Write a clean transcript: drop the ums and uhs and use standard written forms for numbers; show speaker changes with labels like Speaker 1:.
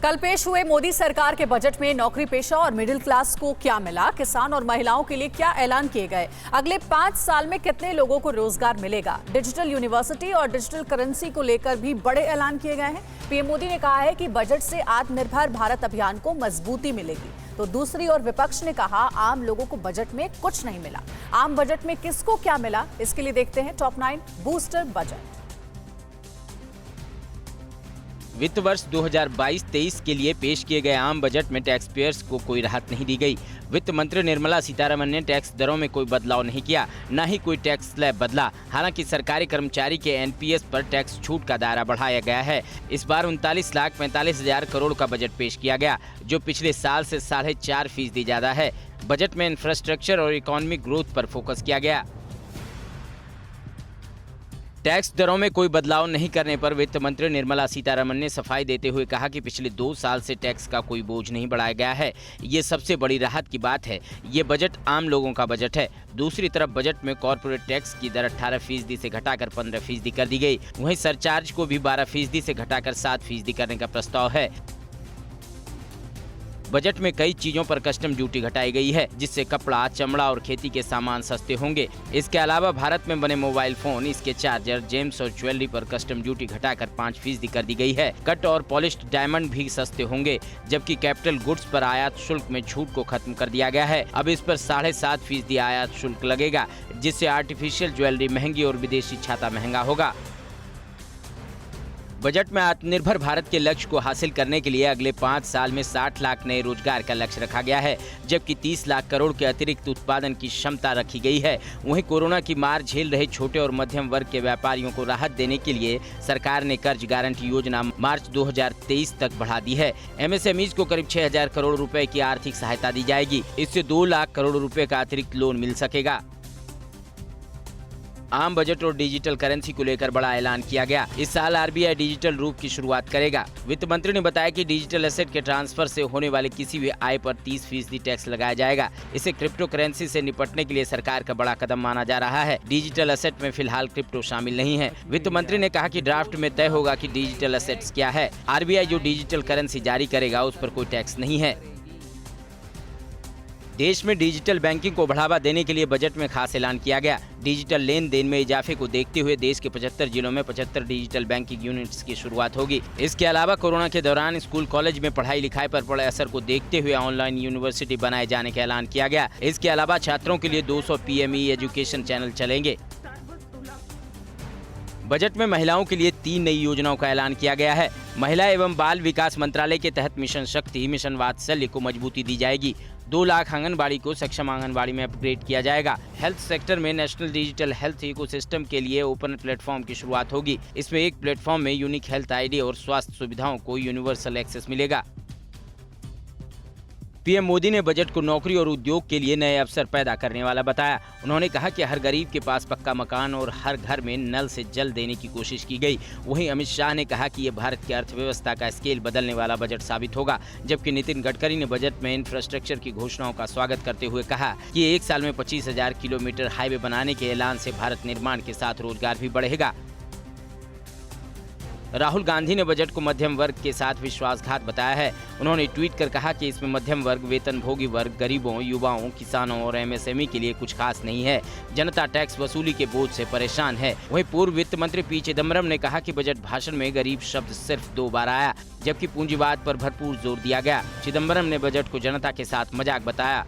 Speaker 1: कल पेश हुए मोदी सरकार के बजट में नौकरी पेशा और मिडिल क्लास को क्या मिला, किसान और महिलाओं के लिए क्या ऐलान किए गए, अगले 5 साल में कितने लोगों को रोजगार मिलेगा, डिजिटल यूनिवर्सिटी और डिजिटल करेंसी को लेकर भी बड़े ऐलान किए गए हैं। पीएम मोदी ने कहा है कि बजट से आत्मनिर्भर भारत अभियान को मजबूती मिलेगी, तो दूसरी ओर विपक्ष ने कहा आम लोगों को बजट में कुछ नहीं मिला। आम बजट में किसको क्या मिला, इसके लिए देखते हैं टॉप 9 बूस्टर बजट।
Speaker 2: वित्त वर्ष 2022-23 के लिए पेश किए गए आम बजट में टैक्स पेयर्स को कोई राहत नहीं दी गई। वित्त मंत्री निर्मला सीतारमण ने टैक्स दरों में कोई बदलाव नहीं किया, न ही कोई टैक्स स्लैब बदला। हालांकि सरकारी कर्मचारी के एनपीएस पर टैक्स छूट का दायरा बढ़ाया गया है। इस बार 39,45,000 करोड़ का बजट पेश किया गया, जो पिछले साल से 4.5% ज्यादा है। बजट में इंफ्रास्ट्रक्चर और इकोनॉमिक ग्रोथ पर फोकस किया गया। टैक्स दरों में कोई बदलाव नहीं करने पर वित्त मंत्री निर्मला सीतारमण ने सफाई देते हुए कहा कि पिछले 2 साल से टैक्स का कोई बोझ नहीं बढ़ाया गया है। ये सबसे बड़ी राहत की बात है। ये बजट आम लोगों का बजट है। दूसरी तरफ बजट में कॉर्पोरेट टैक्स की दर 18% से घटाकर 15% कर दी गई। वहीं सरचार्ज को भी 12% से घटाकर 7% करने का प्रस्ताव है। बजट में कई चीजों पर कस्टम ड्यूटी घटाई गई है, जिससे कपड़ा, चमड़ा और खेती के सामान सस्ते होंगे। इसके अलावा भारत में बने मोबाइल फोन, इसके चार्जर, जेम्स और ज्वेलरी पर कस्टम ड्यूटी घटाकर 5% कर दी गई है। कट और पॉलिश्ड डायमंड भी सस्ते होंगे, जबकि कैपिटल गुड्स पर आयात शुल्क में छूट को खत्म कर दिया गया है। अब इस पर 7.5% आयात शुल्क लगेगा, जिससे आर्टिफिशियल ज्वेलरी महंगी और विदेशी छाता महंगा होगा। बजट में आत्मनिर्भर भारत के लक्ष्य को हासिल करने के लिए अगले 5 साल में 60 लाख नए रोजगार का लक्ष्य रखा गया है, जबकि 30 लाख करोड़ के अतिरिक्त उत्पादन की क्षमता रखी गई है। वहीं कोरोना की मार झेल रहे छोटे और मध्यम वर्ग के व्यापारियों को राहत देने के लिए सरकार ने कर्ज गारंटी योजना मार्च 2023 तक बढ़ा दी है। एमएसएमईज को करीब 6,000 करोड़ रुपए की आर्थिक सहायता दी जाएगी। इससे 2 लाख करोड़ रुपए का अतिरिक्त लोन मिल सकेगा। आम बजट और डिजिटल करेंसी को लेकर बड़ा ऐलान किया गया। इस साल आरबीआई डिजिटल रूप की शुरुआत करेगा। वित्त मंत्री ने बताया कि डिजिटल एसेट के ट्रांसफर से होने वाले किसी भी आय पर 30% टैक्स लगाया जाएगा। इसे क्रिप्टो करेंसी से निपटने के लिए सरकार का बड़ा कदम माना जा रहा है। डिजिटल एसेट में फिलहाल क्रिप्टो शामिल नहीं है। वित्त मंत्री ने कहा कि ड्राफ्ट में तय होगा कि डिजिटल एसेट्स क्या है। आरबीआई जो डिजिटल करेंसी जारी करेगा उस पर कोई टैक्स नहीं है। देश में डिजिटल बैंकिंग को बढ़ावा देने के लिए बजट में खास ऐलान किया गया। डिजिटल लेन देन में इजाफे को देखते हुए देश के 75 जिलों में 75 डिजिटल बैंकिंग यूनिट्स की शुरुआत होगी। इसके अलावा कोरोना के दौरान स्कूल कॉलेज में पढ़ाई लिखाई पर पड़े असर को देखते हुए ऑनलाइन यूनिवर्सिटी बनाए जाने का ऐलान किया गया। इसके अलावा छात्रों के लिए 200 पीएमई एजुकेशन चैनल चलेंगे। बजट में महिलाओं के लिए 3 नई योजनाओं का ऐलान किया गया है। महिला एवं बाल विकास मंत्रालय के तहत मिशन शक्ति, मिशन वात्सल्य को मजबूती दी जाएगी। 2 लाख आंगनबाड़ी को सक्षम आंगनबाड़ी में अपग्रेड किया जाएगा। हेल्थ सेक्टर में नेशनल डिजिटल हेल्थ इकोसिस्टम के लिए ओपन प्लेटफॉर्म की शुरुआत होगी। इसमें एक प्लेटफॉर्म में यूनिक हेल्थ आईडी और स्वास्थ्य सुविधाओं को यूनिवर्सल एक्सेस मिलेगा। पीएम मोदी ने बजट को नौकरी और उद्योग के लिए नए अवसर पैदा करने वाला बताया। उन्होंने कहा कि हर गरीब के पास पक्का मकान और हर घर में नल से जल देने की कोशिश की गई। वहीं अमित शाह ने कहा कि यह भारत की अर्थव्यवस्था का स्केल बदलने वाला बजट साबित होगा। जबकि नितिन गडकरी ने बजट में इंफ्रास्ट्रक्चर की घोषणाओं का स्वागत करते हुए कहा कि 1 साल में 25,000 किलोमीटर हाईवे बनाने के ऐलान से भारत निर्माण के साथ रोजगार भी बढ़ेगा। राहुल गांधी ने बजट को मध्यम वर्ग के साथ विश्वासघात बताया है। उन्होंने ट्वीट कर कहा कि इसमें मध्यम वर्ग, वेतनभोगी वर्ग, गरीबों, युवाओं, किसानों और एमएसएमई के लिए कुछ खास नहीं है। जनता टैक्स वसूली के बोझ से परेशान है। वहीं पूर्व वित्त मंत्री पी चिदम्बरम ने कहा कि बजट भाषण में गरीब शब्द सिर्फ 2 बार आया, जबकि पूंजीवाद पर भरपूर जोर दिया गया। चिदम्बरम ने बजट को जनता के साथ मजाक बताया।